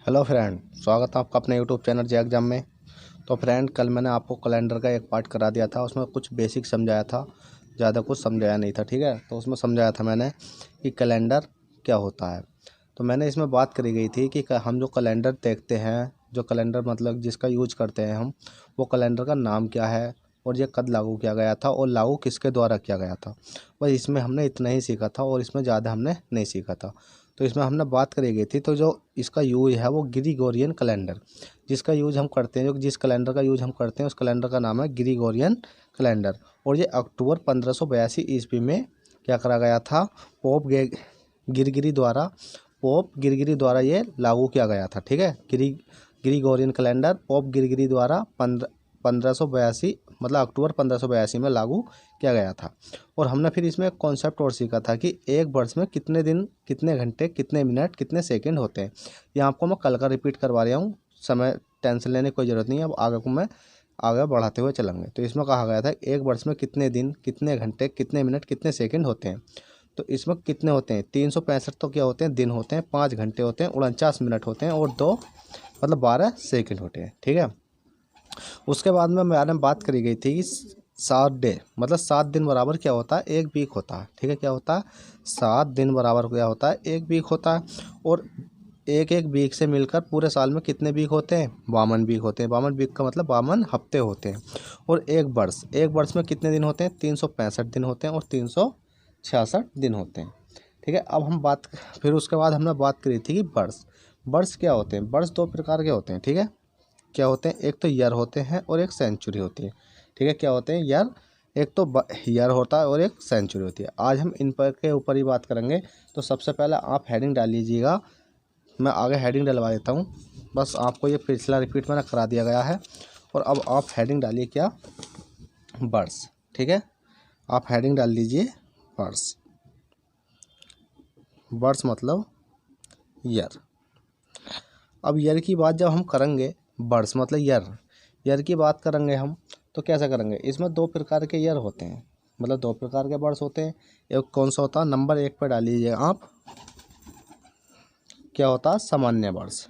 Hello friend, स्वागत है आपका अपने यूट्यूब चैनल जे एग्जाम में। तो फ्रेंड, कल मैंने आपको कैलेंडर का एक पार्ट करा दिया था। उसमें कुछ बेसिक समझाया था, ज़्यादा कुछ समझाया नहीं था। ठीक है, तो उसमें समझाया था मैंने कि कैलेंडर क्या होता है। तो मैंने इसमें बात करी गई थी कि हम जो कैलेंडर देखते हैं, जो कैलेंडर मतलब जिसका यूज करते हैं हम, वो कैलेंडर का नाम क्या है और ये कब लागू किया गया था और लागू किसके द्वारा किया गया था। बस इसमें हमने इतना ही सीखा था और इसमें ज़्यादा हमने नहीं सीखा था। तो इसमें हमने बात करी गई थी, तो जो इसका यूज है वो ग्रिगोरियन कैलेंडर, जिसका यूज हम करते हैं, जो जिस कैलेंडर का यूज हम करते हैं उस कैलेंडर का नाम है ग्रिगोरियन कैलेंडर। और ये अक्टूबर 1582 ईस्वी में क्या करा गया था, गिरगिरी द्वारा पोप गिरगिरी द्वारा ये लागू किया गया था। ठीक है, ग्रिगोरियन कैलेंडर पोप गिरगिरी द्वारा 1582 मतलब अक्टूबर 1582 में लागू किया गया था। और हमने फिर इसमें एक कॉन्सेप्ट और सीखा था कि एक वर्ष में कितने दिन, कितने घंटे, कितने मिनट, कितने सेकंड होते हैं। ये आपको मैं कल का रिपीट करवा रहा हूँ, समय टेंशन लेने की कोई ज़रूरत नहीं है। अब आगे को मैं आगे बढ़ाते हुए चलेंगे। तो इसमें कहा गया था एक वर्ष में कितने दिन, कितने घंटे, कितने मिनट, कितने सेकंड होते हैं। तो इसमें कितने होते हैं, 365 तो क्या होते हैं, दिन होते हैं, 5 घंटे होते हैं, 49 मिनट होते हैं और 2 मतलब 12 सेकंड होते हैं। ठीक है, उसके बाद में मैंने बात करी गई थी कि 7 डे मतलब 7 दिन बराबर क्या होता है, एक वीक होता है। ठीक है, क्या होता है, 7 दिन बराबर क्या होता है, एक वीक होता है। और एक एक वीक से मिलकर पूरे साल में कितने वीक होते हैं, 52 वीक होते हैं। 52 वीक का मतलब 52 हफ्ते होते हैं। और एक वर्ष में कितने दिन होते हैं, 365 दिन होते हैं और 366 दिन होते हैं। ठीक है, अब हम बात, फिर उसके बाद हमने बात करी थी कि वर्ष, वर्ष क्या होते हैं। वर्ष 2 प्रकार के होते हैं। ठीक है, क्या होते हैं, एक तो ईयर होते हैं और एक सेंचुरी होती है। ठीक है, क्या होते हैं ईयर, एक तो ईयर होता है और एक सेंचुरी होती है। आज हम इन पर के ऊपर ही बात करेंगे। तो सबसे पहले आप हेडिंग डाल लीजिएगा, मैं आगे हेडिंग डलवा देता हूँ। बस आपको ये पिछला रिपीट मैंने करा दिया गया है। और अब आप हेडिंग डालिए क्या, वर्ष। ठीक है, आप हेडिंग डाल लीजिए वर्ष। वर्ष मतलब ईयर। अब ईयर की बात जब हम करेंगे, वर्ष मतलब ईयर, ईयर की बात करेंगे हम, तो कैसे करेंगे। इसमें 2 प्रकार के ईयर होते हैं, मतलब 2 प्रकार के वर्ष होते हैं। एक कौन सा होता है, नंबर 1 पर डालिए आप, क्या होता है, सामान्य वर्ष।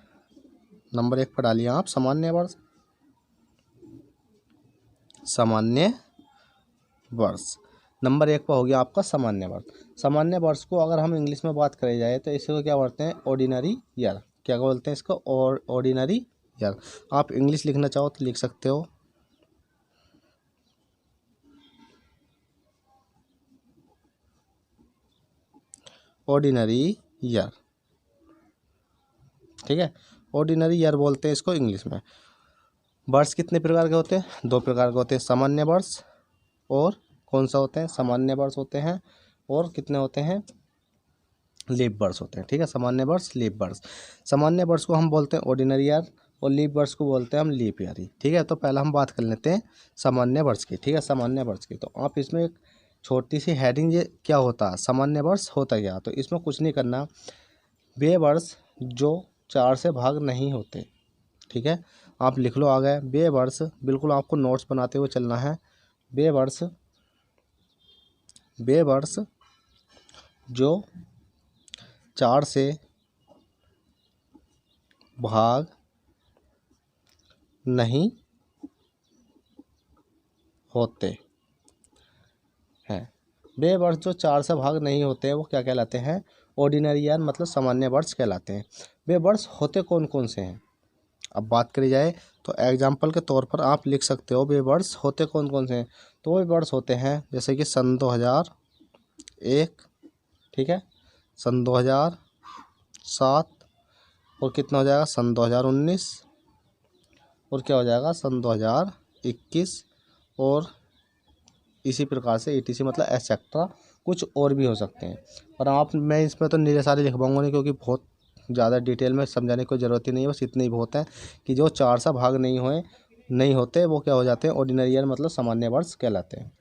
नंबर 1 पर डालिए आप सामान्य वर्ष, सामान्य वर्ष। नंबर 1 पर हो गया आपका सामान्य वर्ष। सामान्य वर्ष को अगर हम इंग्लिश में बात करी जाए तो इसको क्या बोलते हैं, ऑर्डिनरी ईयर। क्या बोलते हैं इसको, ऑर्डिनरी ईयर। आप इंग्लिश लिखना चाहो तो लिख सकते हो, ऑर्डिनरी ईयर। ठीक है, ऑर्डिनरी ईयर बोलते हैं इसको इंग्लिश में। वर्ष कितने प्रकार के होते हैं, 2 प्रकार के होते हैं, सामान्य वर्ष और कौन सा होते हैं, सामान्य वर्ष होते हैं और कितने होते हैं, लीप वर्ष होते हैं। ठीक है, सामान्य वर्ष, लीप वर्ष। सामान्य वर्ष को हम बोलते हैं ऑर्डिनरी ईयर और लीप वर्ष को बोलते हैं हम लीप ईयर ही। ठीक है, तो पहले हम बात कर लेते हैं सामान्य वर्ष की। ठीक है, सामान्य वर्ष की तो आप इसमें एक छोटी सी हेडिंग, ये क्या होता है, सामान्य वर्ष होता क्या। तो इसमें कुछ नहीं करना, वे वर्ष जो 4 से भाग नहीं होते। ठीक है, आप लिख लो आगे, वे वर्ष, बिल्कुल आपको नोट्स बनाते हुए चलना है। वे वर्ष, वे वर्ष जो 4 से भाग नहीं होते हैं। वे वर्ष जो 4 से भाग नहीं होते हैं वो क्या कहलाते हैं, ऑर्डिनरी ईयर मतलब सामान्य वर्ष कहलाते हैं। वे वर्ष होते कौन कौन से हैं, अब बात करी जाए तो एग्जाम्पल के तौर पर आप लिख सकते हो वे वर्ष होते कौन कौन से हैं। तो वे वर्ष होते हैं जैसे कि सन 2001, ठीक है, सन 2007 और कितना हो जाएगा, सन 2019 और क्या हो जाएगा, सन 2021 और इसी प्रकार से ETC मतलब एक्सेट्रा कुछ और भी हो सकते हैं। और आप, मैं इसमें तो नीरे सारे लिखवाऊंगा नहीं क्योंकि बहुत ज़्यादा डिटेल में समझाने की कोई ज़रूरत ही नहीं है। बस इतने ही बहुत है कि जो 4 से भाग नहीं होते वो क्या हो जाते हैं, ऑर्डिनरी ईयर मतलब सामान्य वर्ष कहलाते हैं।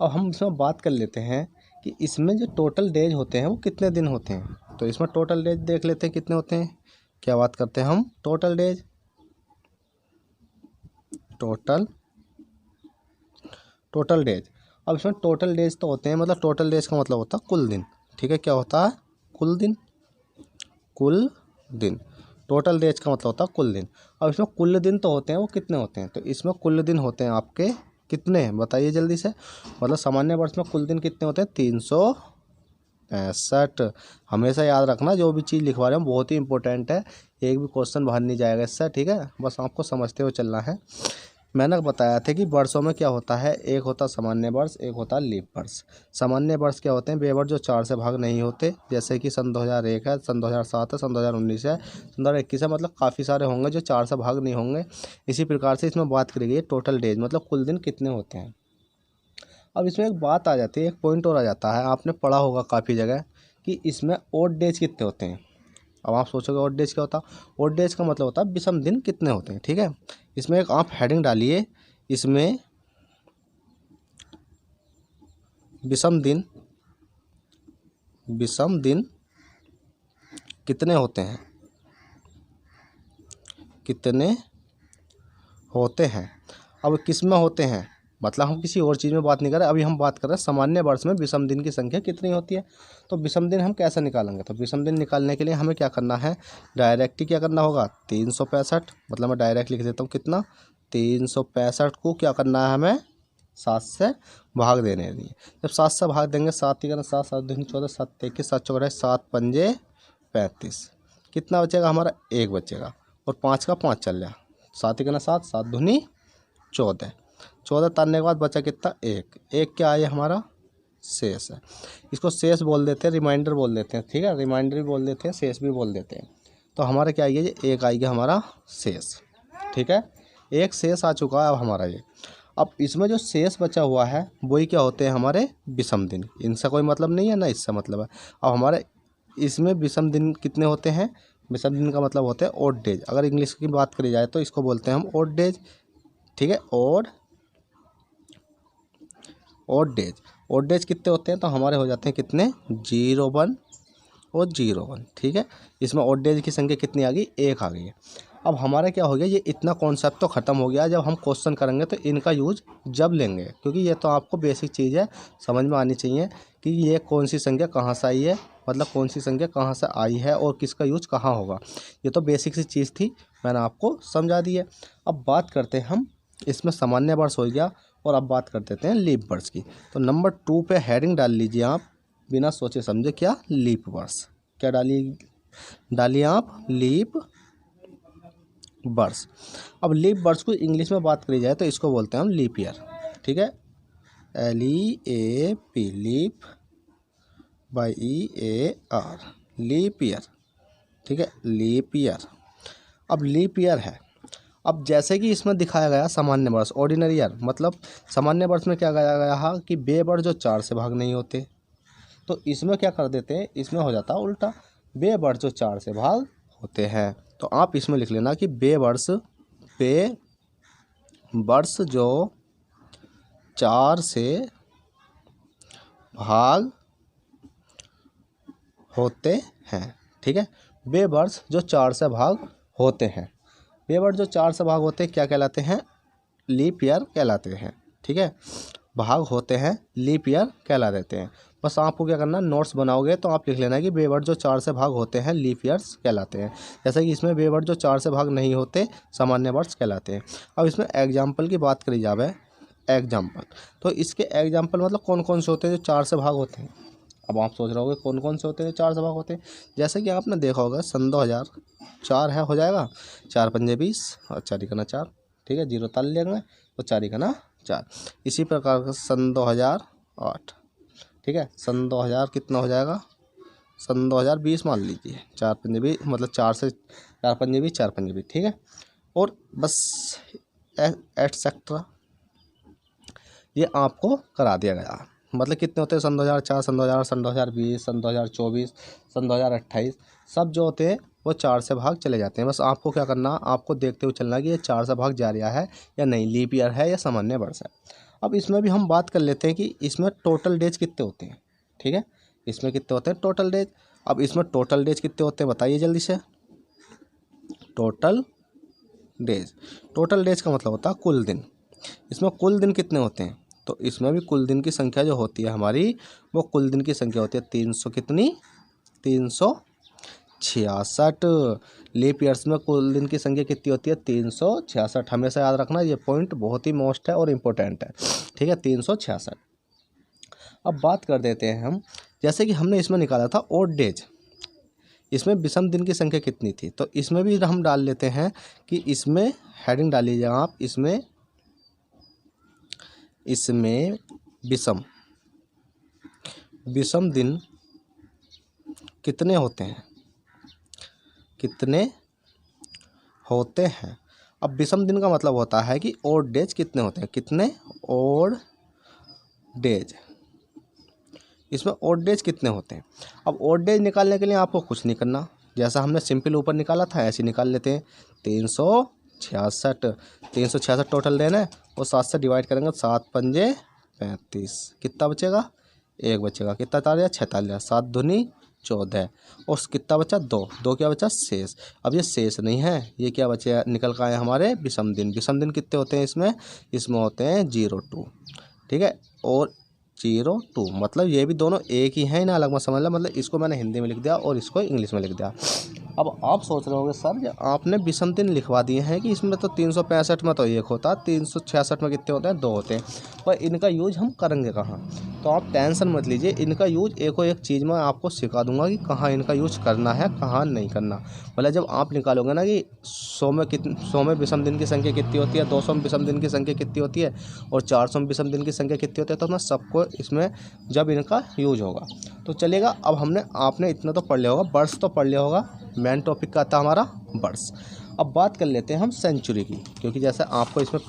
अब हम इसमें बात कर लेते हैं कि इसमें जो टोटल डेज होते हैं वो कितने दिन होते हैं। तो इसमें टोटल डेज देख लेते हैं कितने होते हैं। क्या बात करते हैं हम, टोटल डेज, टोटल डेज। अब इसमें टोटल डेज तो होते हैं, मतलब टोटल डेज का मतलब होता है कुल दिन। ठीक है, क्या होता है, कुल दिन, कुल दिन। टोटल डेज का मतलब होता है कुल दिन। अब इसमें कुल दिन तो होते हैं, वो कितने होते हैं, तो इसमें कुल दिन होते हैं आपके कितने, बताइए जल्दी से। मतलब सामान्य वर्ष में कुल दिन कितने होते हैं, 365। हमेशा याद रखना, जो भी चीज़ लिखवा रहे हैं बहुत ही इंपॉर्टेंट है, एक भी क्वेश्चन बाहर नहीं जाएगा इससे, ठीक है। बस आपको समझते हुए चलना है। मैंने बताया था कि वर्षों में क्या होता है, एक होता सामान्य वर्ष, एक होता लीप वर्ष। सामान्य वर्ष क्या होते हैं, वे वर्ष जो 4 से भाग नहीं होते, जैसे कि सन 2001 है, सन 2007 है, सन 2019 है, सन 2021 है, मतलब काफ़ी सारे होंगे जो 4 से भाग नहीं होंगे। इसी प्रकार से इसमें बात करी गई है टोटल डेज, मतलब कुल दिन कितने होते हैं। अब इसमें एक बात आ जाती है, एक पॉइंट और आ जाता है, आपने पढ़ा होगा काफ़ी जगह कि इसमें ओड डेज कितने होते हैं। अब आप सोचोगे ओड डेज क्या होता है, ओड डेज का मतलब होता है विषम दिन कितने होते हैं, ठीक है। इसमें एक आप हेडिंग डालिए, इसमें विषम दिन कितने होते हैं, कितने होते हैं। अब किस में होते हैं, मतलब हम किसी और चीज़ में बात नहीं कर रहे, अभी हम बात कर रहे हैं सामान्य वर्ष में विषम दिन की संख्या कितनी होती है। तो विषम दिन हम कैसे निकालेंगे, तो विषम दिन निकालने के लिए हमें क्या करना है, डायरेक्ट ही क्या करना होगा, 365। मतलब मैं डायरेक्ट लिख देता हूँ, कितना, 365 को क्या करना है हमें 7 से भाग देने लिए। जब 7 से भाग देंगे, 7 ही करना, 7 7 दूनी 14, 7 21, 7 चौका 7 पंजे 35, कितना बचेगा हमारा, 1 बचेगा, और 5 का 5 चल जाए, 7 ही करना 7, 7 दूनी 14, 14 तारने के बाद बचा कितना, 1 क्या आया हमारा, शेष है। इसको शेष बोल देते हैं, रिमाइंडर बोल देते हैं, ठीक है, रिमाइंडर भी बोल देते हैं, शेष भी बोल देते हैं। तो हमारा क्या आएगा, ये 1 आएगा हमारा शेष, ठीक है। 1 शेष आ चुका है अब हमारा ये। अब इसमें जो शेष बचा हुआ है वही क्या होते हैं, हमारे विषम दिन। इनसे कोई मतलब नहीं है ना, इससे मतलब है। अब हमारे इसमें विषम दिन कितने होते हैं, विषम दिन का मतलब होते हैं ओड डेज। अगर इंग्लिश की बात करी जाए तो इसको बोलते हैं हम ओड डेज, ठीक है। ओड डेज कितने होते हैं, तो हमारे हो जाते हैं कितने, 01 और 01, ठीक है। इसमें ओड डेज की संख्या कितनी आ गई, 1 आ गई है। अब हमारा क्या हो गया, ये इतना कॉन्सेप्ट तो ख़त्म हो गया। जब हम क्वेश्चन करेंगे तो इनका यूज जब लेंगे, क्योंकि ये तो आपको बेसिक चीज़ है, समझ में आनी चाहिए कि ये कौन सी संख्या कहाँ से आई है, मतलब कौन सी संख्या कहाँ से आई है और किसका यूज कहाँ होगा। ये तो बेसिक सी चीज़ थी, मैंने आपको समझा दी है। अब बात करते हैं हम, इसमें सामान्य वर्ष हो गया, और अब बात कर देते हैं लीप वर्ष की। तो नंबर 2 पे हेडिंग डाल लीजिए आप, बिना सोचे समझे, क्या, लीप वर्ष। क्या डालिए आप, लीप वर्ष। अब लीप वर्ष को इंग्लिश में बात करी जाए तो इसको बोलते हैं हम लीप ईयर, ठीक है। LEAP, leap by EAR, leap year, ठीक है, लीप ईयर। अब लीप ईयर है। अब जैसे कि इसमें दिखाया गया सामान्य वर्ष, ऑर्डिनरी ईयर, मतलब सामान्य वर्ष में क्या कहा गया है कि वे वर्ष जो 4 से भाग नहीं होते, तो इसमें क्या कर देते हैं, इसमें हो जाता है उल्टा, वे वर्ष जो 4 से भाग होते हैं। तो आप इसमें लिख लेना कि वे वर्ष जो 4 से भाग होते हैं, ठीक है। वे वर्ष जो 4 से भाग होते हैं, वे वर्ष जो 4 से भाग होते हैं क्या कहलाते हैं, लीप ईयर कहलाते हैं, ठीक है। भाग होते हैं, लीप ईयर कहला देते हैं। बस आपको क्या करना, नोट्स बनाओगे तो आप लिख लेना कि वे वर्ष जो 4 से भाग होते हैं लीप ईयर्स कहलाते हैं। जैसे कि इसमें वे वर्ष जो 4 से भाग नहीं होते सामान्य वर्ष कहलाते हैं। अब इसमें एग्जाम्पल की बात करी जाए, एग्जाम्पल, तो इसके एग्जाम्पल मतलब कौन कौन से होते हैं जो 4 से भाग होते हैं। अब आप सोच रहे होगे कौन कौन से होते हैं जो 4 से भाग होते हैं। जैसे कि आपने देखा होगा सन 2004 है, हो जाएगा, 4 पंजे 20 और 4 का 4, ठीक है, 0 ताल लेंगे तो 4 का 4। इसी प्रकार का सन 2008, ठीक है, सन 2000 कितना हो जाएगा, सन 2020 मान लीजिए, 4 पंजे 20, मतलब 4 से 4 पंजे 20, 4 पंजे 20, ठीक है। और बस एटसेट्रा ये आपको करा दिया गया। मतलब कितने होते हैं, सन 2004, सन 2008, सन 2020, सन 2024, सन 2028, सब जो होते हैं वो 4 से भाग चले जाते हैं। बस आपको क्या करना, आपको देखते हुए चलना कि ये 4 से भाग जा रहा है या नहीं, लीप ईयर है या सामान्य वर्ष है। अब इसमें भी हम बात कर लेते हैं कि इसमें टोटल डेज कितने होते हैं, ठीक है। इसमें कितने होते हैं टोटल डेज। अब इसमें टोटल डेज कितने होते हैं बताइए जल्दी से। टोटल डेज का मतलब होता है कुल दिन। इसमें कुल दिन कितने होते हैं, तो इसमें भी कुल दिन की संख्या जो होती है हमारी, वो कुल दिन की संख्या होती है 300 कितनी, 366। लीप ईयर्स में कुल दिन की संख्या कितनी होती है? 366। हमेशा याद रखना, ये पॉइंट बहुत ही मोस्ट है और इम्पोर्टेंट है, ठीक है, 366। अब बात कर देते हैं हम, जैसे कि हमने इसमें निकाला था ओड डेज, इसमें विषम दिन की संख्या कितनी थी, तो इसमें भी हम डाल लेते हैं कि इसमें हेडिंग डाल लीजिएगा आप, इसमें विषम दिन कितने होते हैं, कितने होते हैं। अब विषम दिन का मतलब होता है कि ओड डेज कितने होते हैं, कितने ओड डेज, इसमें ओड डेज कितने होते हैं। अब ओड डेज निकालने के लिए आपको कुछ नहीं करना, जैसा हमने सिंपल ऊपर निकाला था ऐसे निकाल लेते हैं। 366 टोटल देना है और 7 से डिवाइड करेंगे, 7 पंजे 35, कितना बचेगा? 1 बचेगा। कितना तालिया? 6 तालिया। 7 दूनी 14 और कितना बचा? 2 क्या बचा? शेष। अब ये शेष नहीं है, ये क्या बचे निकल कर आए हमारे? विषम दिन। विषम दिन कितने होते हैं इसमें होते हैं 0-2, ठीक है, और 0-2 मतलब ये भी दोनों एक ही हैं, ना अलग मत समझ लो, मतलब इसको मैंने हिंदी में लिख दिया और इसको इंग्लिश में लिख दिया। अब आप सोच रहे होंगे सर ये आपने विषम दिन लिखवा दिए हैं कि इसमें तो 365 में तो 1 होता, 366 में कितने होते हैं? 2 होते हैं, पर इनका यूज हम करेंगे कहाँ? तो आप टेंशन मत लीजिए, इनका यूज एक चीज़ में आपको सिखा दूंगा कि कहाँ इनका यूज करना है, कहाँ नहीं करना। मतलब जब आप निकालोगे ना कि 100 में विषम दिन की संख्या कितनी होती है, 200 में विषम दिन की संख्या कितनी होती है और 400 में विषम दिन की संख्या कितनी होती है, तो मैं सबको इसमें जब इनका यूज होगा तो चलेगा। अब आपने इतना तो पढ़ लिया होगा, वर्ष तो पढ़ लिया होगा, मेन टॉपिक का था हमारा वर्ष। अब बात कर लेते हैं हम सेंचुरी की, क्योंकि जैसे आपको इसमें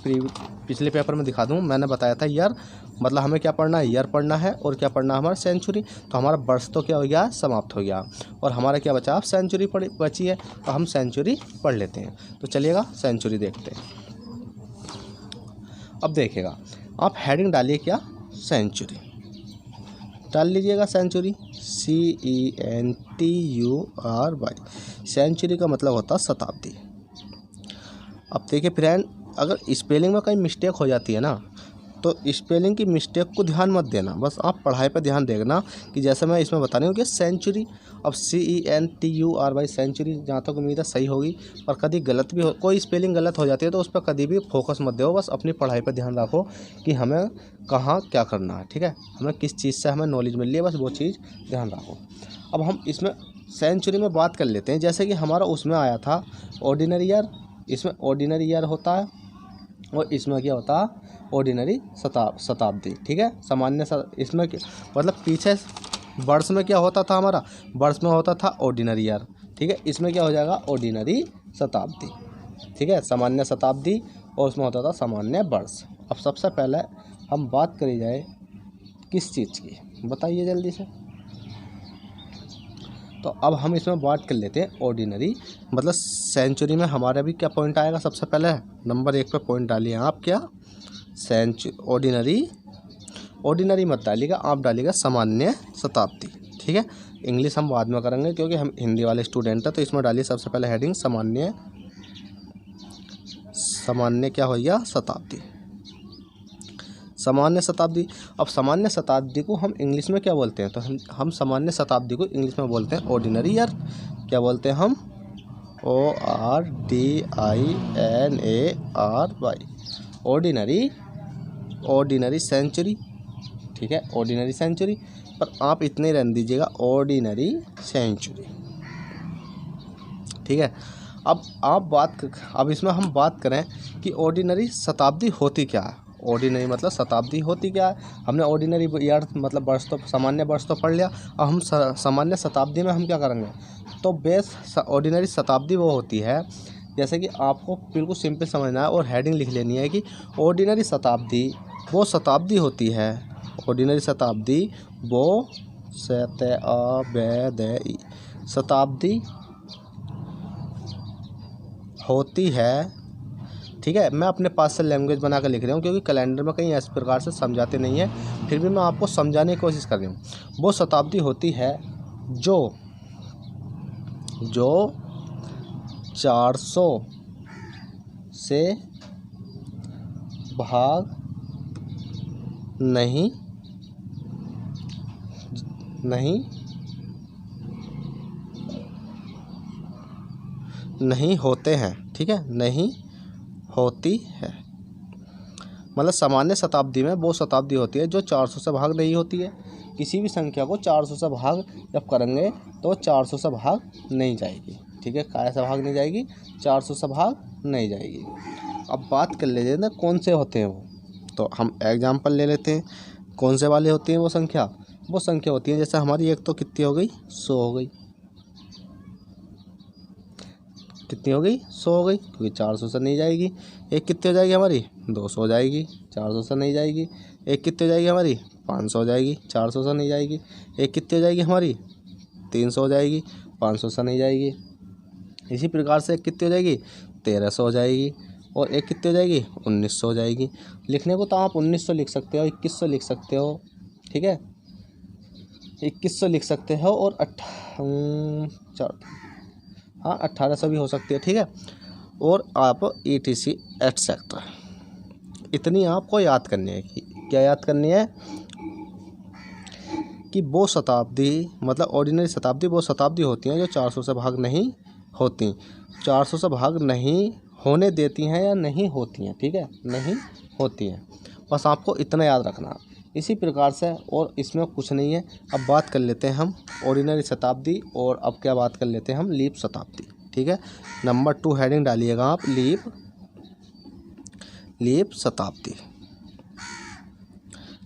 पिछले पेपर में दिखा दूं, मैंने बताया था ईयर, मतलब हमें क्या पढ़ना है? ईयर पढ़ना है, और क्या पढ़ना है हमारा? सेंचुरी। तो हमारा वर्ष तो क्या हो गया? समाप्त हो गया, और हमारा क्या बचा? अब सेंचुरी बची है, तो हम सेंचुरी पढ़ लेते हैं। तो चलिएगा सेंचुरी देखते हैं। अब देखिएगा आप हेडिंग डालिए क्या? सेंचुरी डाल लीजिएगा, सेंचुरी CENTURY। सेंचुरी का मतलब होता है शताब्दी। अब देखिए फ्रेंड, अगर स्पेलिंग में कहीं मिस्टेक हो जाती है ना, तो स्पेलिंग की मिस्टेक को ध्यान मत देना, बस आप पढ़ाई पर ध्यान देना कि जैसे मैं इसमें बता रही हूँ कि सेंचुरी, अब CENTURY सेंचुरी, जहाँ तक उम्मीद है सही होगी, पर कभी गलत भी हो, कोई स्पेलिंग गलत हो जाती है तो उस पर कभी भी फोकस मत दो, बस अपनी पढ़ाई पर ध्यान रखो कि हमें कहाँ क्या करना है, ठीक है, हमें किस चीज़ से हमें नॉलेज मिल रही है, बस वो चीज़ ध्यान रखो। अब हम इसमें सेंचुरी में बात कर लेते हैं, जैसे कि हमारा उसमें आया था ऑर्डिनरी ईयर, इसमें ऑर्डिनरी ईयर होता है और इसमें क्या होता है? ऑर्डिनरी शताब्दी, ठीक है, इसमें मतलब पीछे वर्ष में क्या होता था हमारा? वर्ष में होता था ऑर्डिनरी ईयर, ठीक है, इसमें क्या हो जाएगा? ऑर्डिनरी शताब्दी, ठीक है, सामान्य शताब्दी, और उसमें होता था सामान्य वर्ष। अब सबसे पहले हम बात करी जाए किस चीज़ की, बताइए जल्दी से। तो अब हम इसमें बात कर लेते हैं ऑर्डिनरी, मतलब सेंचुरी में हमारा भी क्या पॉइंट आएगा? सबसे पहले नंबर 1 पे पॉइंट डालिए आप, क्या? ऑर्डिनरी मत डालिएगा, आप डालिएगा सामान्य शताब्दी, ठीक है, इंग्लिश हम बाद में करेंगे क्योंकि हम हिंदी वाले स्टूडेंट हैं। तो इसमें डालिए सबसे पहले हेडिंग सामान्य क्या हो गया? शताब्दी, सामान्य शताब्दी। अब सामान्य शताब्दी को हम इंग्लिश में क्या बोलते हैं? तो हम सामान्य शताब्दी को इंग्लिश में बोलते हैं ऑर्डिनरी ईयर। क्या बोलते हैं हम? ORDINARY, ऑर्डिनरी सेंचुरी, ठीक है, ऑर्डिनरी सेंचुरी, पर आप इतने रहने दीजिएगा, ऑर्डिनरी सेंचुरी, ठीक है। अब इसमें हम बात करें कि ऑर्डिनरी शताब्दी होती क्या है? ऑर्डिनरी मतलब शताब्दी होती क्या है? हमने ऑर्डिनरी ईयर मतलब वर्ष तो सामान्य वर्ष तो पढ़ लिया, अब हम सामान्य शताब्दी में हम क्या करेंगे? तो बेस ऑर्डिनरी शताब्दी वो होती है, जैसे कि आपको बिल्कुल सिंपल समझना है और हेडिंग लिख लेनी है कि ऑर्डिनरी शताब्दी वो शताब्दी होती है, ऑर्डिनरी शताब्दी वो शताब्दी होती है, ठीक है। मैं अपने पास से लैंग्वेज बना कर लिख रहा हूँ क्योंकि कैलेंडर में कहीं इस प्रकार से समझाते नहीं है, फिर भी मैं आपको समझाने की कोशिश कर रही हूँ। वो शताब्दी होती है जो 400 से भाग नहीं नहीं होते हैं, ठीक है, नहीं होती है। मतलब सामान्य शताब्दी में वो शताब्दी होती है जो 400 से भाग नहीं होती है। किसी भी संख्या को 400 से भाग जब करेंगे तो 400 से भाग नहीं जाएगी, ठीक है, काय से भाग नहीं जाएगी, 400 से भाग नहीं जाएगी। अब बात कर लेते हैं कौन से होते हैं वो, तो हम एग्जाम्पल ले लेते हैं। कौन से वाले होती हैं वो संख्या होती है जैसे हमारी एक तो कितनी हो गई, 100 हो गई, कितनी हो गई, 100 हो गई, क्योंकि 400 से नहीं जाएगी। एक कितनी हो जाएगी हमारी, 200 हो जाएगी, 400 से नहीं जाएगी। एक कितनी हो जाएगी हमारी, 500 हो जाएगी, 400 से नहीं जाएगी। एक कितनी हो जाएगी हमारी, 300 हो जाएगी, 500 से नहीं जाएगी। इसी प्रकार से एक कितनी हो जाएगी, 1300 हो जाएगी, और एक कितनी हो जाएगी, 1900 हो जाएगी। लिखने को तो आप 1900 लिख सकते हो, 2100 लिख सकते हो, ठीक है, 2100 लिख सकते हो, और 1800 भी हो सकती है, ठीक है। और आप ETC एटसेट्रा, इतनी आपको याद करनी है। क्या याद करनी है कि वो शताब्दी, मतलब ऑर्डिनरी शताब्दी वो शताब्दी होती हैं जो 400 से भाग नहीं होती, 400 से भाग नहीं होने देती हैं या नहीं होती हैं, ठीक है, नहीं होती हैं। बस आपको इतना याद रखना। इसी प्रकार से, और इसमें कुछ नहीं है। अब बात कर लेते हैं हम ऑर्डिनरी शताब्दी, और अब क्या बात कर लेते हैं हम, लीप शताब्दी, ठीक है। नंबर 2 हेडिंग डालिएगा आप, लीप शताब्दी।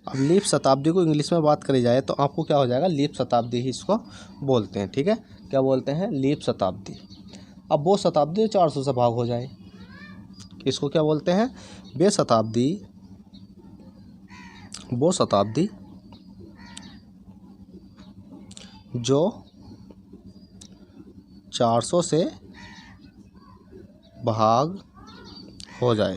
अब लीप शताब्दी को इंग्लिश में बात करी जाए तो आपको क्या हो जाएगा, लीप शताब्दी ही इसको बोलते हैं, ठीक है। क्या बोलते हैं, लीप शताब्दी। अब वो शताब्दी 400 से भाग हो जाए, इसको क्या बोलते हैं, वो शताब्दी जो 400 से भाग हो जाए,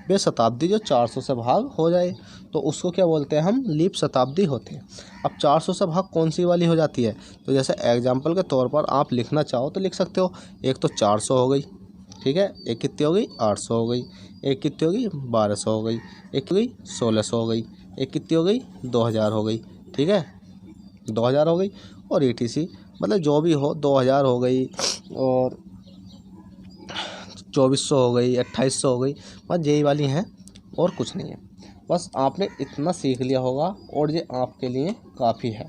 वे शताब्दी जो 400 से भाग हो जाए, तो उसको क्या बोलते हैं हम, लीप शताब्दी होते हैं। अब 400 से भाग कौन सी वाली हो जाती है, तो जैसे एग्जाम्पल के तौर पर आप लिखना चाहो तो लिख सकते हो। एक तो 400 हो गई, ठीक है, एक कितनी हो गई, 800 हो गई, एक कितनी हो गई, 1200 हो गई, एक हो गई 1600 हो गई, एक कितनी हो गई, 2000 हो गई, ठीक है, 2000 हो गई। और ETC मतलब जो भी हो, 2000 हो गई, और 2400 हो गई, 2800 हो गई, बस यही वाली हैं, और कुछ नहीं है। बस आपने इतना सीख लिया होगा और ये आपके लिए काफ़ी है।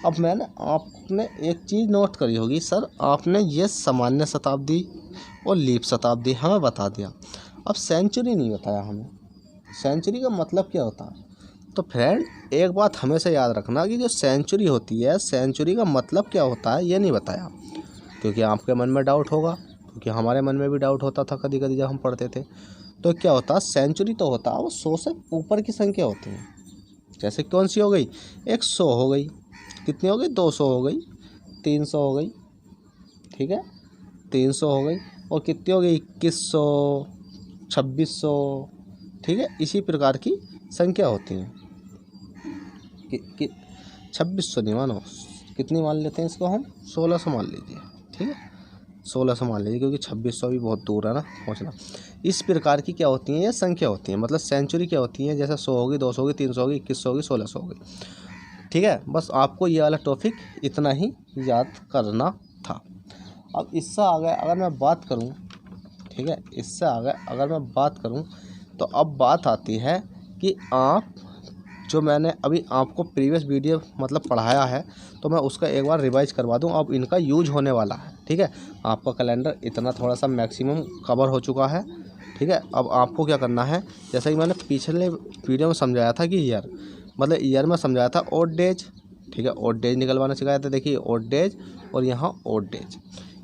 अब मैंने आपने एक चीज़ नोट करी होगी, सर आपने ये सामान्य शताब्दी और लीप शताब्दी हमें बता दिया, अब सेंचुरी नहीं बताया हमें। सेंचुरी का मतलब क्या होता है, तो फ्रेंड एक बात हमेशा याद रखना कि जो सेंचुरी होती है, सेंचुरी का मतलब क्या होता है ये नहीं बताया, क्योंकि आपके मन में डाउट होगा, क्योंकि हमारे मन में भी डाउट होता था कभी कभी जब हम पढ़ते थे। तो क्या होता है, सेंचुरी तो होता है वो 100 से ऊपर की संख्या होती है। जैसे कौन सी हो गई, 100 हो गई, कितनी हो गई, 200 हो गई, 300 हो गई, ठीक है, 300 हो गई, और कितनी हो गई, 2100, 2600, ठीक है। इसी प्रकार की संख्या होती हैं कि 2600 नहीं मानो, कितनी मान लेते हैं इसको हम, 1600 मान लीजिए, ठीक है, 1600 मान लीजिए, क्योंकि 2600 भी बहुत दूर है ना पहुँचना। इस प्रकार की क्या होती हैं, ये संख्या होती हैं। मतलब सेंचुरी क्या होती है, जैसे 100 होगी, 200 होगी, 300 होगी, 2100 होगी, 1600 होगी, ठीक है। बस आपको ये वाला टॉपिक इतना ही याद करना था। अब इससे आगे अगर मैं बात करूं, ठीक है, इससे आगे अगर मैं बात करूं तो अब बात आती है कि आप जो मैंने अभी आपको प्रीवियस वीडियो मतलब पढ़ाया है, तो मैं उसका एक बार रिवाइज करवा दूं। अब इनका यूज होने वाला है, ठीक है। आपका कैलेंडर इतना थोड़ा सा मैक्सिमम कवर हो चुका है, ठीक है। अब आपको क्या करना है, जैसा कि मैंने पिछले वीडियो में समझाया था कि ईयर में समझाया था ओड डेज, ठीक है, ओड डेज निकलवाना सिखाया था। देखिए ओड डेज और यहाँ ओड डेज,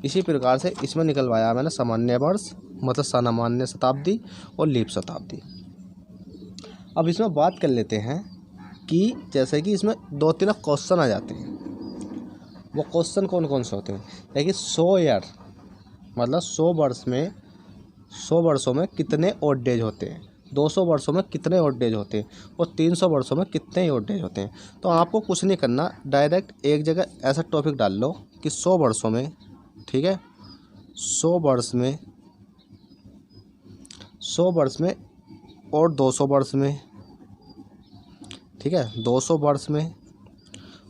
इसी प्रकार से इसमें निकलवाया मैंने सामान्य वर्ष मतलब सामान्य शताब्दी और लीप शताब्दी। अब इसमें बात कर लेते हैं कि जैसे कि इसमें 2-3 क्वेश्चन आ जाते हैं। वो क्वेश्चन कौन कौन से होते हैं, देखिए 100 ईयर मतलब 100 वर्षों में कितने ओड डेज होते हैं, 200 वर्षों में कितने ओड डेज होते हैं, और 300 वर्षों में कितने ओड डेज होते हैं। तो आपको कुछ नहीं करना, डायरेक्ट एक जगह ऐसा टॉपिक डाल लो कि 100 वर्षों में, ठीक है, 100 वर्ष में और 200 वर्ष में, ठीक है, 200 वर्ष में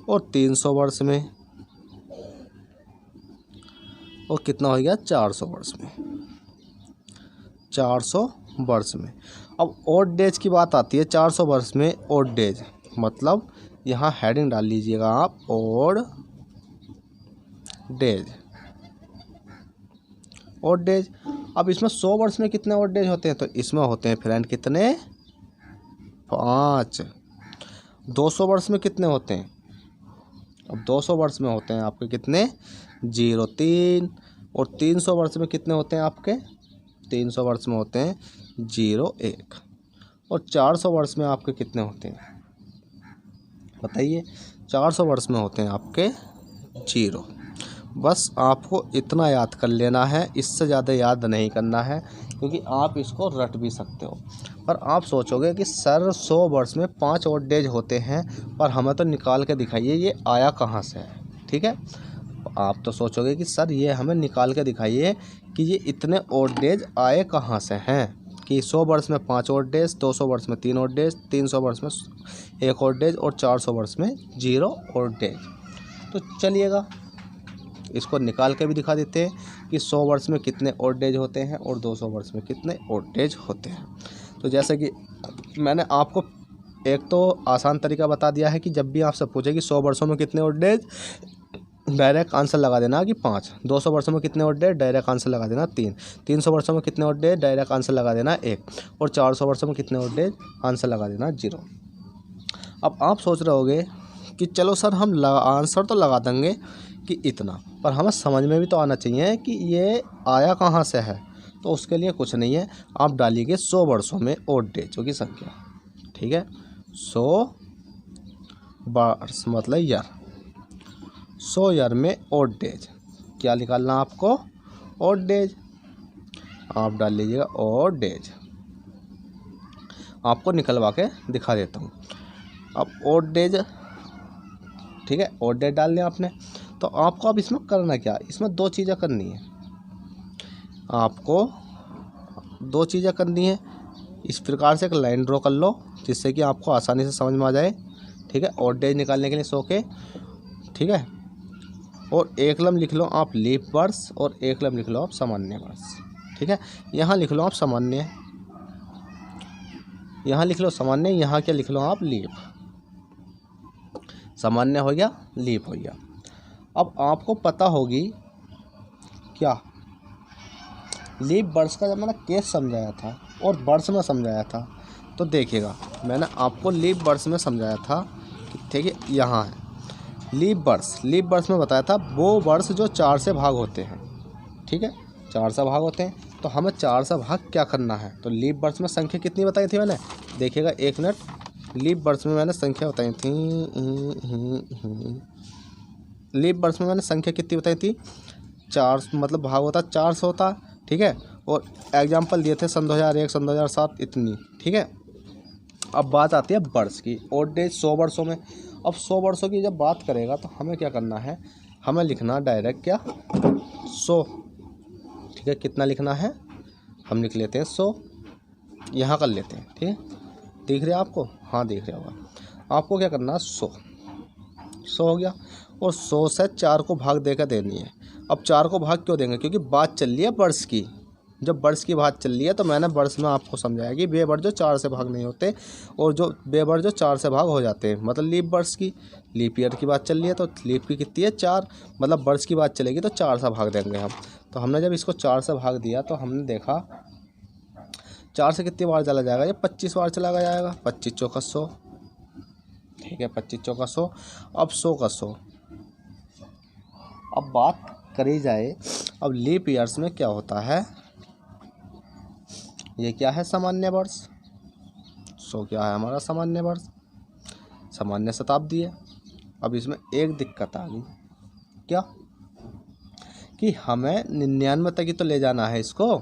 और 300 वर्ष में और कितना हो गया 400 वर्ष में, 400 वर्ष में। अब ओड डेज की बात आती है, 400 वर्ष में ओड डेज मतलब यहाँ हेडिंग डाल लीजिएगा आप, ओड डेज, ओड डेज। अब इसमें 100 वर्ष में कितने ओड डेज होते हैं, तो इसमें होते हैं फ्रेंड कितने, 5। 200 वर्ष में कितने होते हैं, अब 200 वर्ष में होते हैं आपके कितने, 0, 3। और 300 वर्ष में कितने होते हैं आपके, 300 वर्ष में होते हैं 0, 1। और 400 वर्ष में आपके कितने होते हैं बताइए, 400 वर्ष में होते हैं आपके 0। बस आपको इतना याद कर लेना है, इससे ज़्यादा याद नहीं करना है, क्योंकि आप इसको रट भी सकते हो। पर आप सोचोगे कि सर 100 वर्ष में 5 ओड डेज होते हैं, पर हमें तो निकाल के दिखाइए ये आया कहाँ से है, ठीक है। आप तो सोचोगे कि सर ये हमें निकाल के दिखाइए कि ये इतने ओड डेज आए कहाँ से हैं, कि 100 वर्ष में 5 ओड डेज, 200 वर्ष में 3 ओड डेज, 300 वर्ष में 1 ओड डेज और 400 वर्ष में 0 ओड डेज। तो चलिएगा इसको निकाल के भी दिखा देते हैं कि 100 वर्ष में कितने ओड डेज होते हैं और 200 वर्ष में कितने ओड डेज होते हैं। तो जैसे कि मैंने आपको एक तो आसान तरीका बता दिया है कि जब भी आपसे पूछे कि 100 वर्षों में कितने ओड डेज, डायरेक्ट आंसर लगा देना कि 5। 200 वर्षों में कितने ओड डेज, डायरेक्ट आंसर लगा देना 3। 300 वर्षों में कितने ओड डेज, डायरेक्ट आंसर लगा देना 1। और 400 वर्षों में कितने ओड डेज, आंसर लगा देना 0। अब आप सोच रहे होगे कि चलो सर हम आंसर तो लगा देंगे कि इतना, पर हमें समझ में भी तो आना चाहिए कि ये आया कहाँ से है। तो उसके लिए कुछ नहीं है, आप डालिए 100 वर्षों में ओड डेजों की संख्या, ठीक है। 100 वर्ष मतलब ईयर, 100 ईयर में ओड डेज क्या निकालना आपको, ओड डेज। आप डाल लीजिएगा ओड डेज, आपको निकलवा के दिखा देता हूँ। अब ओड डेज, ठीक है, ओड डेज डाल लिया आपने। तो आपको अब इसमें करना क्या, इसमें 2 चीज़ें करनी है, आपको 2 चीज़ें करनी है। इस प्रकार से एक लाइन ड्रॉ कर लो जिससे कि आपको आसानी से समझ में आ जाए, ठीक है। ओड डेज निकालने के लिए 100 के, ठीक है। और एक लम लिख लो आप लीप वर्ष और एक लम लिख लो आप सामान्य वर्ष, ठीक है। यहाँ लिख लो आप सामान्य, यहाँ लिख लो सामान्य, यहाँ क्या लिख लो आप लीप। सामान्य हो गया, लीप हो गया। अब आपको पता होगी क्या, लीप वर्ष का जब मैंने केस समझाया था और वर्ष में समझाया था, तो देखिएगा मैंने आपको लीप वर्ष में समझाया था कि ठीक है यहाँ है लीप वर्ष में बताया था वो वर्ष जो 4 से भाग होते हैं, ठीक है, 4 से भाग होते हैं। तो हमें 4 से भाग क्या करना है, तो लीप वर्ष में संख्या कितनी बताई थी मैंने, देखिएगा 1 मिनट, लीप वर्ष में मैंने संख्या बताई थी, लीप वर्ष में मैंने संख्या कितनी बताई थी, 4, मतलब भाग होता 4 से होता, ठीक है। और एग्जाम्पल दिए थे सन 2001, सन 2007 इतनी, ठीक है। अब बात आती है वर्ष की, ओड डेज 100 वर्षों में। अब 100 वर्षों की जब बात करेगा तो हमें क्या करना है, हमें लिखना डायरेक्ट क्या 100, ठीक है। कितना लिखना है, हम लिख लेते हैं 100, यहाँ कर लेते हैं, ठीक है। दिख रहा है आपको, हाँ दिख रहा होगा। आपको क्या करना है 100 हो गया, और 100 से 4 को भाग देकर देनी है। अब 4 को भाग क्यों देंगे, क्योंकि बात चल रही है वर्ष की, जब वर्ष की बात चल रही है तो मैंने वर्ष में आपको समझाया कि बे वर्ष जो 4 से भाग नहीं होते और जो बे वर्ष जो 4 से भाग हो जाते हैं, मतलब लीप वर्ष की, लीप ईयर की बात चल रही है तो लीप की कितनी है 4, मतलब वर्ष की बात चलेगी तो 4 से भाग देंगे हम। तो हमने जब इसको 4 से भाग दिया तो हमने देखा 4 से कितनी बार चला जाएगा, ये 25 बार चला जाएगा, 25 चौका 100, ठीक है, 25 चौका 100। अब 100 का 100। अब बात करी जाए, अब लीप ईयर्स में क्या होता है, ये क्या है सामान्य वर्ष, 100 क्या है हमारा सामान्य वर्ष, सामान्य शताब्दी है। अब इसमें एक दिक्कत आ गई, क्या कि हमें 99 तक ही तो ले जाना है इसको,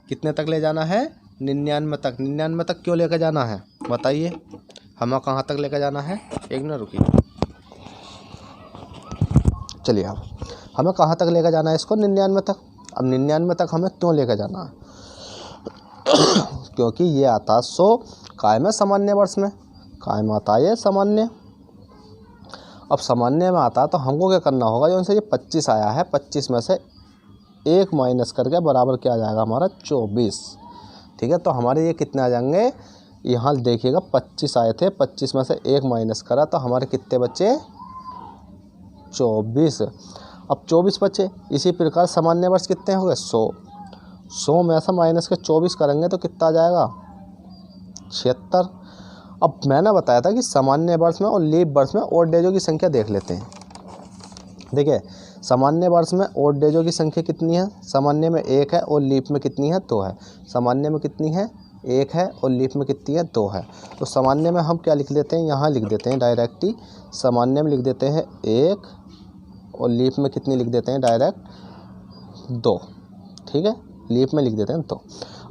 कितने तक ले जाना है 99 तक। 99 तक क्यों लेकर जाना है बताइए, हमें कहाँ तक लेकर जाना है, एक मिनट रुकिए, चलिए अब हमें कहाँ तक लेकर जाना है इसको 99 तक। अब 99 तक हमें क्यों लेकर जाना है क्योंकि ये आता 100 कायम है सामान्य वर्ष में, कायम आता है ये सामान्य। अब सामान्य में आता है तो हमको क्या करना होगा, जो उनसे ये 25 आया है 25 में से 1 माइनस करके बराबर क्या आ जाएगा हमारा 24। ठीक है, तो हमारे ये कितने आ जाएंगे, यहाँ देखिएगा 25 आए थे, 25 में से 1 माइनस करा तो हमारे कितने बचे 24। अब 24 बचे। इसी प्रकार सामान्य वर्ष कितने हो गए 100 में से माइनस के 24 करेंगे तो कितना आ जाएगा 76। अब मैंने बताया था कि सामान्य वर्ष में और लीप वर्ष में ओड डेजों की संख्या देख लेते हैं। देखिए सामान्य वर्ष में ओड डेजों की संख्या कितनी है, सामान्य में 1 है और लीप में कितनी है 2 है। सामान्य में कितनी है 1 है और लीप में कितनी है 2 है। तो सामान्य में हम क्या लिख लेते हैं, यहाँ लिख देते हैं डायरेक्ट ही, सामान्य में लिख देते हैं 1 और लीप में कितनी लिख देते हैं डायरेक्ट 2। ठीक है, लीप में लिख देते हैं 2।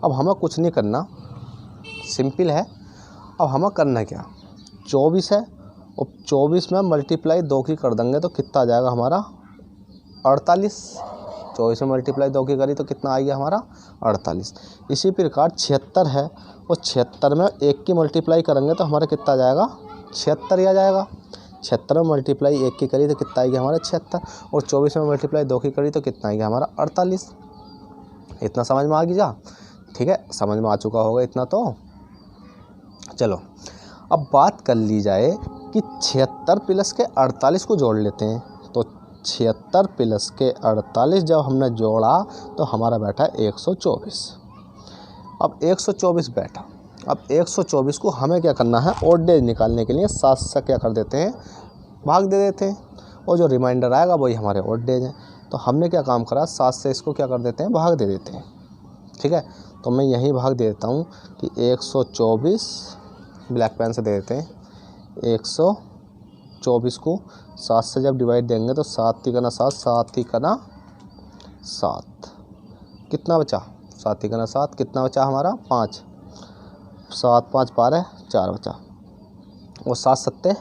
अब हमें कुछ नहीं करना, सिंपल है। अब हमें करना क्या, 24 है और 24 में मल्टीप्लाई 2 की कर देंगे तो कितना आ जाएगा हमारा 48। 24 में मल्टीप्लाई 2 की करी तो कितना आ गया हमारा 48। इसी प्रकार 76 है और 76 में 1 की मल्टीप्लाई करेंगे तो हमारा कितना आ जाएगा 76 ही आ जाएगा। 76 में मल्टीप्लाई 1 की करी तो कितना आएगा हमारा 76 और 24 में मल्टीप्लाई 2 की करी तो कितना आएगा हमारा 48। इतना समझ में आ गया। ठीक है, समझ में आ चुका होगा इतना। तो चलो अब बात कर ली जाए कि 76 प्लस के 48 को जोड़ लेते हैं। तो 76 प्लस के 48 जब हमने जोड़ा तो हमारा बैठा 124। अब 124 बैठा, अब 124 को हमें क्या करना है, ओड डेज निकालने के लिए 7 से क्या कर देते हैं भाग दे देते हैं और जो रिमाइंडर आएगा वही हमारे ओड डेज हैं। तो हमने क्या काम करा, 7 से इसको क्या कर देते हैं भाग दे देते हैं। ठीक है, तो मैं यही भाग दे देता हूँ कि 124 ब्लैक पेन से दे देते हैं। 124 को 7 से जब डिवाइड देंगे तो 7 तिगना 7, 7 तिगना 7, कितना बचा 7 तिगना 7, कितना बचा हमारा 5, 7 5 12 4 बचा और 7 सत्ते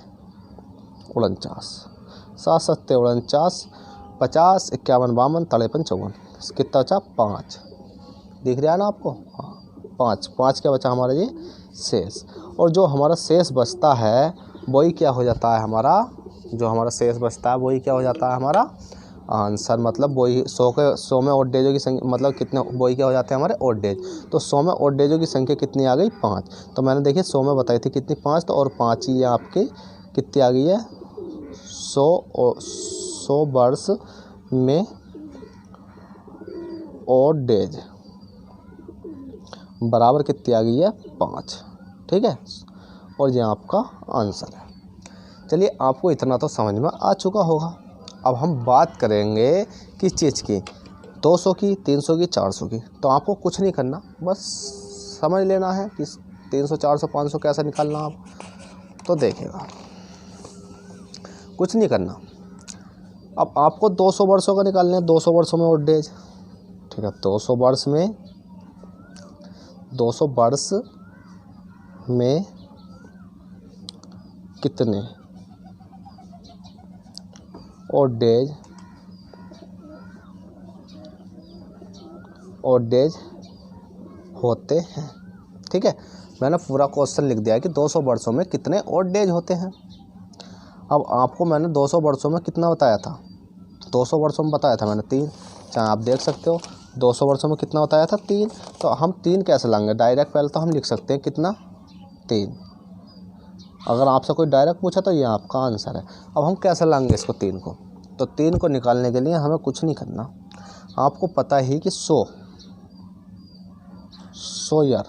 49, 7 सत्ते 49, 50 51 52 53 54, कितना बचा 5। दिख रहा है ना आपको, हाँ 5 क्या बचा हमारा ये शेष। और जो हमारा शेष बचता है वही क्या हो जाता है हमारा, जो हमारा शेष बचता है वही क्या हो जाता है हमारा आंसर। मतलब वही 100 में ओड डेजों की संख्या, मतलब कितने वही क्या हो जाते हैं हमारे ओड डेज। तो 100 में ओड डेजों की संख्या कितनी आ गई 5। तो मैंने देखिए 100 में बताई थी कितनी 5, तो और 5 ही आपकी कितनी आ गई है 100 वर्ष में ओड डेज बराबर कितनी आ गई है 5। ठीक है, और ये आपका आंसर है। चलिए आपको इतना तो समझ में आ चुका होगा। अब हम बात करेंगे किस चीज़ की, 200 की, 300 की, 400 की। तो आपको कुछ नहीं करना, बस समझ लेना है कि 300 400 500 कैसे निकालना आप। तो देखिएगा कुछ नहीं करना। अब आपको 200 वर्षों का निकालना है, 200 वर्षों में ओड डेज। ठीक है, 200 वर्ष में 200 वर्ष में कितने ओड डेज होते हैं। ठीक है, मैंने पूरा क्वेश्चन लिख दिया है कि 200 वर्षों में कितने ओड डेज होते हैं। अब आपको मैंने 200 वर्षों में कितना बताया था, 200 वर्षों में बताया था मैंने 3, चाहे आप देख सकते हो 200 वर्षों में कितना बताया था 3। तो हम 3 कैसे लाएंगे, डायरेक्ट पहले तो हम लिख सकते हैं कितना 3। अगर आपसे कोई डायरेक्ट पूछा तो ये आपका आंसर है। अब हम कैसे लाएंगे इसको 3 को, तो 3 को निकालने के लिए हमें कुछ नहीं करना। आपको पता ही कि 100 ईयर,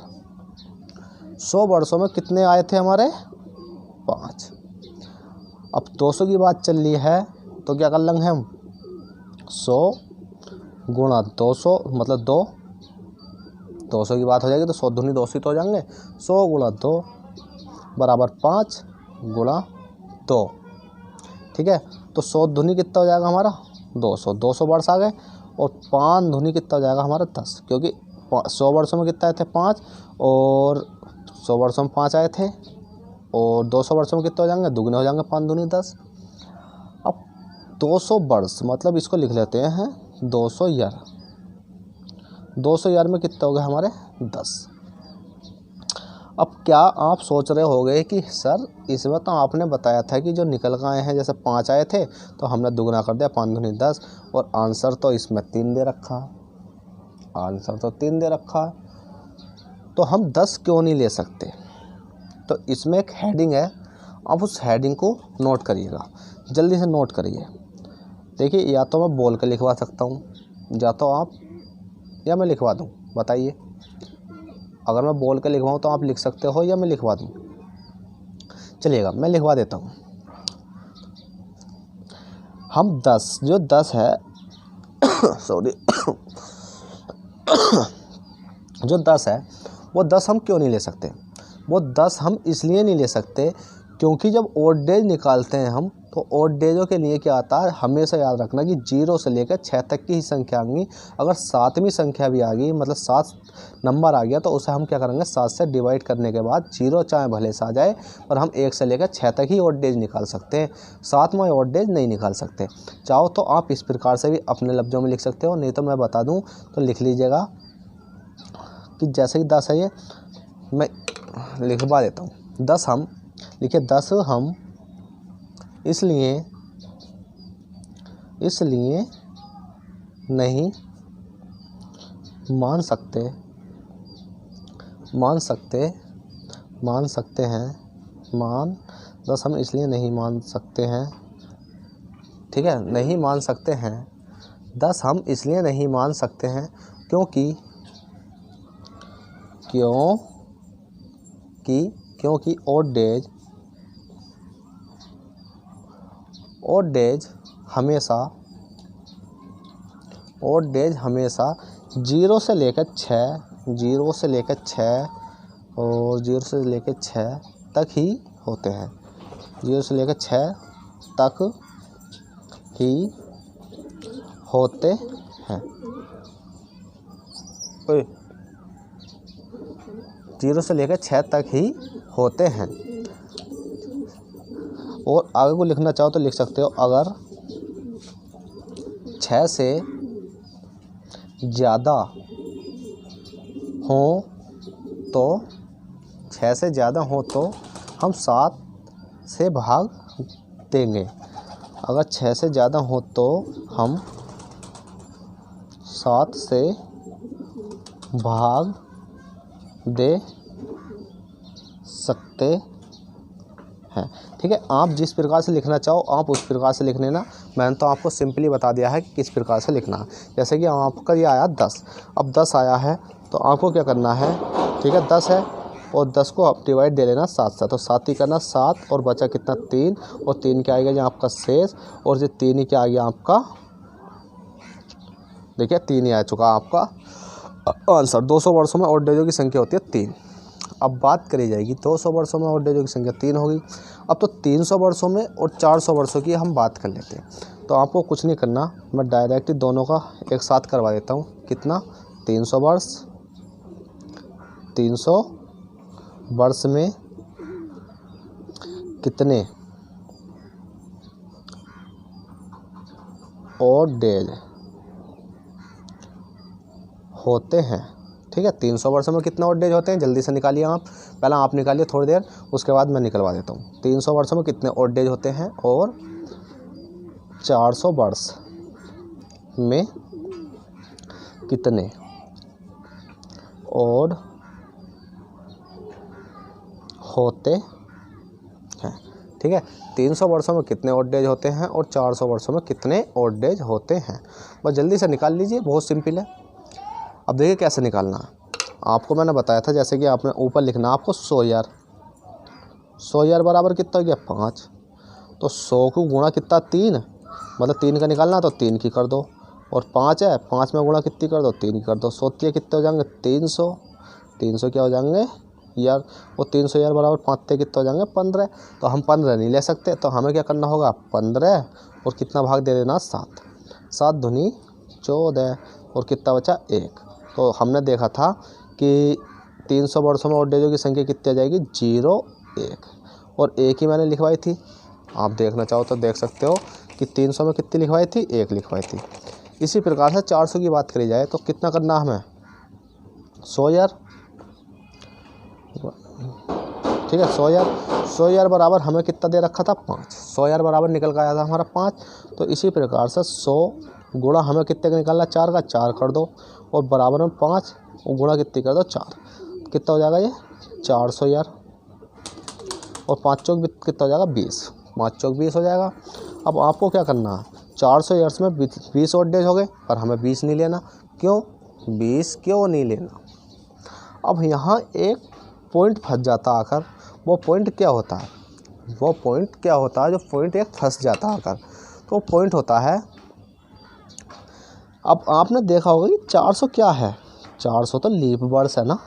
100 वर्षों में कितने आए थे हमारे 5। अब 200 की बात चल रही है तो क्या कर लेंगे हम, 100 गुणा 200 मतलब 2, 200 की बात हो जाएगी तो 100 दूनी 200 तो हो जाएंगे। 100 गुणा 2 बराबर 5 गुणा 2। ठीक है, तो 100 दूनी कितना हो जाएगा हमारा 200, 200 वर्ष आ गए। और 5 दूनी कितना हो जाएगा हमारा 10, क्योंकि 100 वर्षों में कितना आए थे 5 और 100 वर्षों में 5 आए थे और 200 वर्षों में कितना हो जाएंगे, दुगने हो जाएंगे, 5 दूनी 10। अब 200 वर्ष मतलब इसको लिख लेते हैं 200 ईयर, 200 ईयर में कितना हो गया हमारे 10। अब क्या आप सोच रहे होगे कि सर इसमें तो आपने बताया था कि जो निकल के आए हैं जैसे 5 आए थे तो हमने दुगना कर दिया, 5 दूनी 10, और आंसर तो इसमें 3 दे रखा है, आंसर तो 3 दे रखा है, तो हम 10 क्यों नहीं ले सकते। तो इसमें एक हेडिंग है, आप उस हेडिंग को नोट करिएगा, जल्दी से नोट करिए। देखिए या तो मैं बोल के लिखवा सकता हूँ, या तो आप, या मैं लिखवा दूँ, बताइए। अगर मैं बोल के लिखवाऊँ तो आप लिख सकते हो या मैं लिखवा दूँ। चलिएगा मैं लिखवा देता हूँ। हम 10, जो 10 है सॉरी जो 10 है वो 10 हम क्यों नहीं ले सकते। वो 10 हम इसलिए नहीं ले सकते क्योंकि जब ऑड डेज निकालते हैं हम, तो ऑड डेजों के लिए क्या आता है, हमेशा याद रखना कि 0 से लेकर 6 तक की ही संख्या आएंगी। अगर 7वीं संख्या भी आ गई, मतलब 7 नंबर आ गया, तो उसे हम क्या करेंगे, 7 से डिवाइड करने के बाद 0 चाहे भले से आ जाए, पर हम 1 से लेकर 6 तक ही ऑड डेज निकाल सकते हैं, 7वां ऑड डेज नहीं निकाल सकते। चाहो तो आप इस प्रकार से भी अपने लफ्ज़ों में लिख सकते हो, नहीं तो मैं बता दूँ तो लिख लीजिएगा कि जैसे कि 10 है, ये मैं लिखवा देता हूँ। 10 हम लिखिए, 10 हम इसलिए नहीं मान सकते हैं 10 हम इसलिए नहीं मान सकते हैं, ठीक है, नहीं मान सकते हैं। 10 हम इसलिए नहीं मान सकते हैं क्योंकि ऑड डेज हमेशा 0 से लेकर 6 तक ही होते हैं, 0 से लेकर 6 तक ही होते हैं। 0 से लेकर 6 तक ही होते हैं। और आगे को लिखना चाहो तो लिख सकते हो, अगर 6 से ज़्यादा हो तो हम 7 से भाग देंगे। अगर 6 से ज़्यादा हो तो हम 7 से भाग दे सकते हैं, ठीक है। आप जिस प्रकार से लिखना चाहो आप उस प्रकार से लिख लेना। मैंने तो आपको सिंपली बता दिया है कि किस प्रकार से लिखना है। जैसे कि आपका ये आया 10, अब 10 आया है तो आपको क्या करना है, ठीक है, 10 है और 10 को आप डिवाइड दे लेना 7 से, तो 7 ही करना, 7 और बचा कितना 3, और 3 क्या आएगा जो आपका शेष, और जो 3 ही क्या आ गया आपका, देखिए 3 ही आ चुका आपका आंसर। 200 वर्षों में ऑड डेजों की संख्या होती है 3। अब बात करी जाएगी 200 वर्षों में ऑड डेजों की संख्या 3 होगी। अब तो 300 वर्षों में और 400 वर्षों की हम बात कर लेते हैं। तो आपको कुछ नहीं करना, मैं डायरेक्ट ही दोनों का एक साथ करवा देता हूँ। कितना, 300 वर्ष, 300 वर्ष में कितने ऑड डेज होते हैं, ठीक है। 300 वर्षों में कितने ऑड डेज होते हैं, जल्दी से निकालिए आप, पहले आप निकालिए थोड़ी देर, उसके बाद मैं निकलवा देता हूँ। 300 वर्षों में कितने ऑड डेज होते हैं, और 400 वर्ष में कितने ऑड होते हैं, ठीक है। 300 वर्षों में कितने ऑड डेज होते हैं और 400 वर्षों में कितने ऑड डेज होते हैं, बस जल्दी से निकाल लीजिए, बहुत सिंपल है। अब देखिए कैसे निकालना है, आपको मैंने बताया था, जैसे कि आपने ऊपर लिखना आपको 100 यार, 100 यार बराबर कितना हो गया 5, तो 100 को गुणा कितना 3, मतलब 3 का निकालना तो 3 की कर दो, और 5 है 5 में गुणा कितनी कर दो 3 की कर दो, 100 कितने हो जाएंगे 300, 300 क्या हो जाएंगे यार, वो 300 यार बराबर 5 कितने हो जाएंगे 15। तो हम 15 नहीं ले सकते, तो हमें क्या करना होगा 15 और कितना भाग दे देना 7, 7 दूनी 14, और कितना बचा 1। तो हमने देखा था कि 300 वर्षों में ऑड डेजों की संख्या कितनी आ जाएगी 0 1, और 1 ही मैंने लिखवाई थी। आप देखना चाहो तो देख सकते हो कि 300 में कितनी लिखवाई थी 1 लिखवाई थी। इसी प्रकार से 400 की बात करी जाए तो कितना करना हमें 100 यार ठीक है। 100,000 बराबर हमें कितना दे रखा था 5, 100,000 बराबर निकल के आया था हमारा 5। तो इसी प्रकार से 100 गुणा हमें कितने का निकालना 4 का, 4 कर दो और बराबर में 5 और गुणा कितनी कर दो 4, कितना हो जाएगा ये 400,000 और 5 चौक कितना हो जाएगा 20, 5 चौक 20 हो जाएगा। अब आपको क्या करना है 400 ईयर्स में 20 और डेज हो गए, पर हमें 20 नहीं लेना। क्यों 20 क्यों नहीं लेना? अब यहाँ एक पॉइंट फंस जाता आकर। वो पॉइंट क्या होता है? वो पॉइंट क्या होता है? जो पॉइंट एक फंस जाता आकर, तो पॉइंट होता है, अब आपने देखा होगा कि 400 क्या है, 400 तो लीप वर्ष है ना।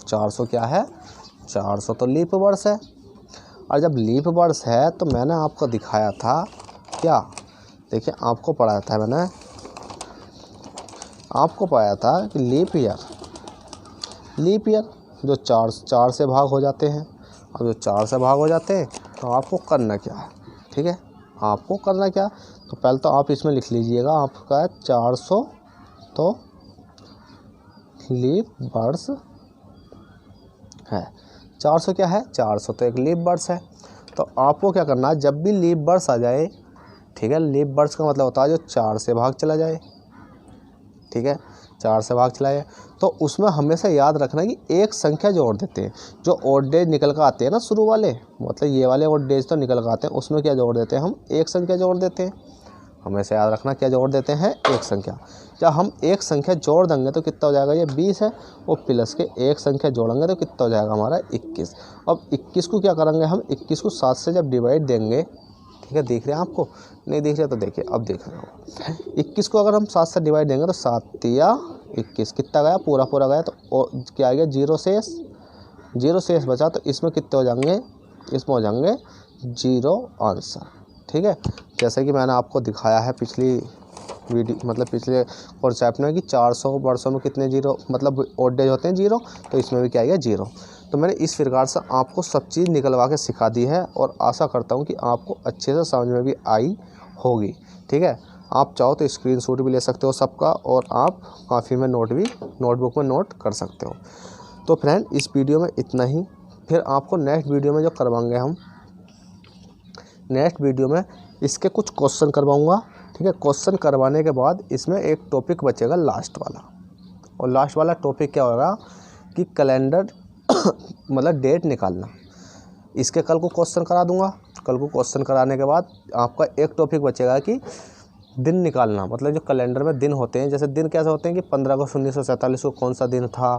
400 क्या है? 400 तो लीप वर्ष है। और जब लीप वर्ष है तो मैंने आपको दिखाया था क्या, देखिए आपको पढ़ाया था मैंने, आपको पढ़ाया था कि लीप ईयर जो 4 से भाग हो जाते हैं। अब जो 4 से भाग हो जाते हैं तो आपको करना क्या है, ठीक है, आपको करना क्या, तो पहले तो आप इसमें लिख लीजिएगा आपका है 400 तो लीप वर्ष है। 400 क्या है? 400 तो एक लीप वर्ष है। तो आपको क्या करना है, जब भी लीप वर्ष आ जाए, ठीक है, लीप वर्ष का मतलब होता है जो 4 से भाग चला जाए, ठीक है, 4 से भाग चला जाए, तो उसमें हमेशा याद रखना कि एक संख्या जोड़ देते हैं। जो ऑड डेज निकल कर आते हैं ना शुरू वाले, मतलब ये वाले ऑड डेज तो निकल कर आते हैं, उसमें क्या जोड़ देते हैं हम? एक संख्या जोड़ देते हैं। हमेशा याद रखना क्या जोड़ देते हैं? एक संख्या। जब हम एक संख्या जोड़ देंगे तो कितना हो जाएगा? ये 20 है, और प्लस के एक संख्या जोड़ेंगे तो कितना हो जाएगा हमारा 21। अब 21 को क्या करेंगे हम? 21 को 7 से जब डिवाइड देंगे, ठीक है, दिख रहे हैं आपको? नहीं दिख रहे तो देखिए, अब देख रहे हो। 21 को अगर हम 7 से डिवाइड देंगे तो 7 या 21 कितना गया? पूरा गया। तो क्या आ गया? 0 शेष बचा। तो इसमें कितने हो जाएंगे? इसमें हो जाएंगे 0 आंसर, ठीक है। जैसे कि मैंने आपको दिखाया है पिछली वीडियो, मतलब पिछले कॉन्सेप्ट में, कि 400 वर्षों में कितने जीरो, मतलब ऑड डेज होते हैं 0, तो इसमें भी क्या आएगा 0। तो मैंने इस प्रकार से आपको सब चीज़ निकलवा के सिखा दी है, और आशा करता हूँ कि आपको अच्छे से समझ में भी आई होगी, ठीक है। आप चाहो तो स्क्रीनशॉट भी ले सकते हो सबका, और आप काफ़ी में नोटबुक में नोट कर सकते हो। तो फ्रेंड, इस वीडियो में इतना ही। फिर आपको नेक्स्ट वीडियो में जो करवाएंगे हम, नेक्स्ट वीडियो में इसके कुछ क्वेश्चन करवाऊँगा, ठीक है। क्वेश्चन करवाने के बाद इसमें एक टॉपिक बचेगा लास्ट वाला, और लास्ट वाला टॉपिक क्या होगा कि कैलेंडर मतलब डेट निकालना। इसके कल को क्वेश्चन करा दूंगा। कल को क्वेश्चन कराने के बाद आपका एक टॉपिक बचेगा कि दिन निकालना, मतलब जो कैलेंडर में दिन होते हैं, जैसे दिन कैसे होते हैं कि 15 अगस्त 1947 को कौन सा दिन था,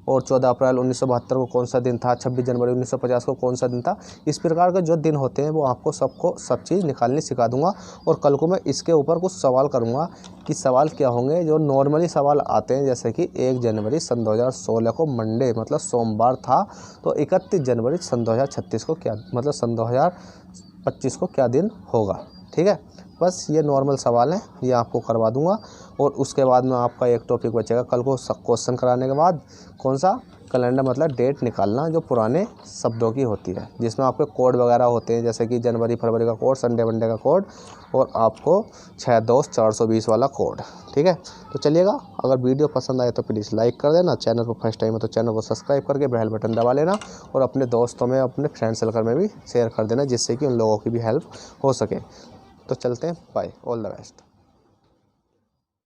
और 14 अप्रैल 1972 को कौन सा दिन था, 26 जनवरी 1950 को कौन सा दिन था। इस प्रकार के जो दिन होते हैं वो आपको सब चीज़ निकालनी सिखा दूंगा। और कल को मैं इसके ऊपर कुछ सवाल करूँगा कि सवाल क्या होंगे जो नॉर्मली सवाल आते हैं, जैसे कि 1 जनवरी सन 2016 को मंडे मतलब सोमवार था, तो 31 जनवरी सन 2036 को क्या, मतलब सन 2025 को क्या दिन होगा, ठीक है। बस ये नॉर्मल सवाल हैं, ये आपको करवा दूंगा। और उसके बाद में आपका एक टॉपिक बचेगा कल को क्वेश्चन कराने के बाद, कौन सा? कैलेंडर मतलब डेट निकालना जो पुराने शब्दों की होती है, जिसमें आपके कोड वगैरह होते हैं, जैसे कि जनवरी फरवरी का कोड, संडे वनडे का कोड, और आपको 6-2-420 वाला कोड, ठीक है। तो चलिएगा, अगर वीडियो पसंद आए तो प्लीज़ लाइक कर देना। चैनल पर फर्स्ट टाइम है तो चैनल को सब्सक्राइब करके बेल बटन दबा लेना, और अपने दोस्तों में, अपने फ्रेंड सर्कल में भी शेयर कर देना, जिससे कि उन लोगों की भी हेल्प हो सके। तो चलते हैं, बाय, ऑल द बेस्ट।